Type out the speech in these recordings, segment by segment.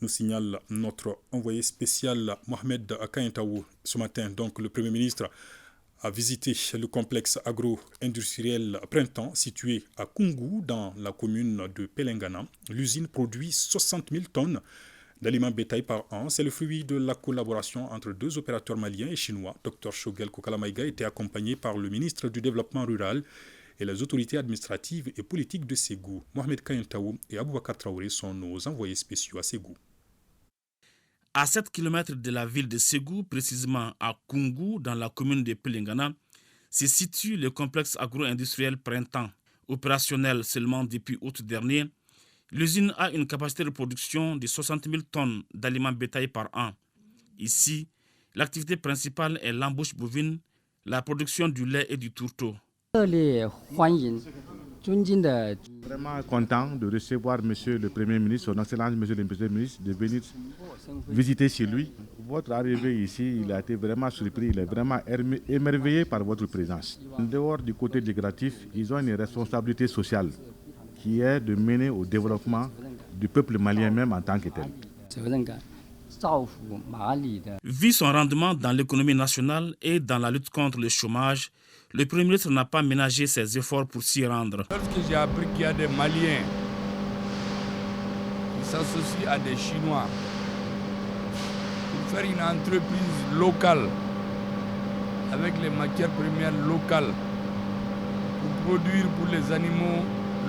nous signale notre envoyé spécial Mohamed Kaintaou. Ce matin, donc, le Premier ministre a visité le complexe agro-industriel Printemps situé à Koungou dans la commune de Pelengana. L'usine produit 60 000 tonnes d'aliments bétail par an. C'est le fruit de la collaboration entre deux opérateurs maliens et chinois. Dr Shogel Kokalamaïga était accompagné par le ministre du Développement rural et les autorités administratives et politiques de Ségou. Mohamed Kaintaou et Aboubakar Traoré sont nos envoyés spéciaux à Ségou. À 7 km de la ville de Ségou, précisément à Koungou, dans la commune de Pelengana, se situe le complexe agro-industriel Printemps. Opérationnel seulement depuis août dernier, l'usine a une capacité de production de 60 000 tonnes d'aliments bétail par an. Ici, l'activité principale est l'embauche bovine, la production du lait et du tourteau. Vraiment content de recevoir Monsieur le Premier ministre, Son Excellence Monsieur le Premier ministre, de venir visiter chez lui. Votre arrivée ici, il a été vraiment surpris, il est vraiment émerveillé par votre présence. En dehors du côté décoratif, ils ont une responsabilité sociale qui est de mener au développement du peuple malien même en tant que tel. Vu son rendement dans l'économie nationale et dans la lutte contre le chômage, le Premier ministre n'a pas ménagé ses efforts pour s'y rendre. Lorsque j'ai appris qu'il y a des Maliens qui s'associent à des Chinois pour faire une entreprise locale avec les matières premières locales pour produire pour les animaux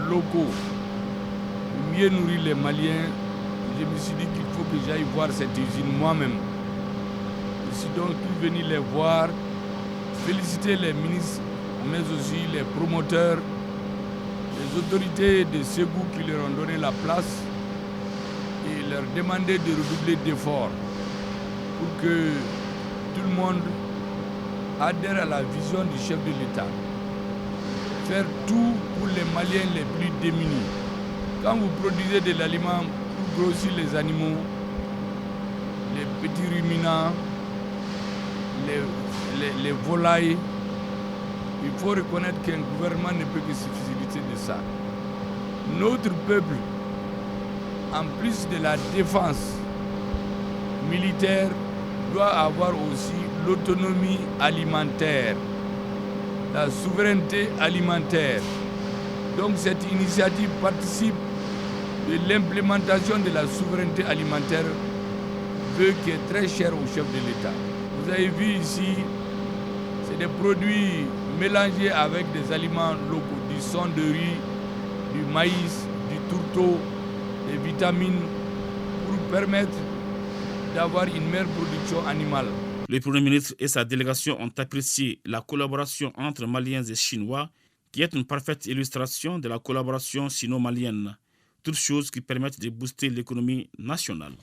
locaux, pour mieux nourrir les Maliens, je me suis dit qu'il faut que j'aille voir cette usine moi-même. Je suis donc venu les voir, féliciter les ministres, mais aussi les promoteurs, les autorités de Ségou qui leur ont donné la place et leur demander de redoubler d'efforts pour que tout le monde adhère à la vision du chef de l'État. Faire tout pour les Maliens les plus démunis. Quand vous produisez de l'aliment pour grossir les animaux, les petits ruminants, les volailles, il faut reconnaître qu'un gouvernement ne peut que se féliciter de ça. Notre peuple, en plus de la défense militaire, doit avoir aussi l'autonomie alimentaire, la souveraineté alimentaire. Donc cette initiative participe de l'implémentation de la souveraineté alimentaire, qui est très cher au chef de l'État. Vous avez vu ici, c'est des produits mélangés avec des aliments locaux, du son de riz, du maïs, du tourteau, des vitamines, pour permettre d'avoir une meilleure production animale. Le Premier ministre et sa délégation ont apprécié la collaboration entre Maliens et Chinois, qui est une parfaite illustration de la collaboration sino-malienne, toutes choses qui permettent de booster l'économie nationale.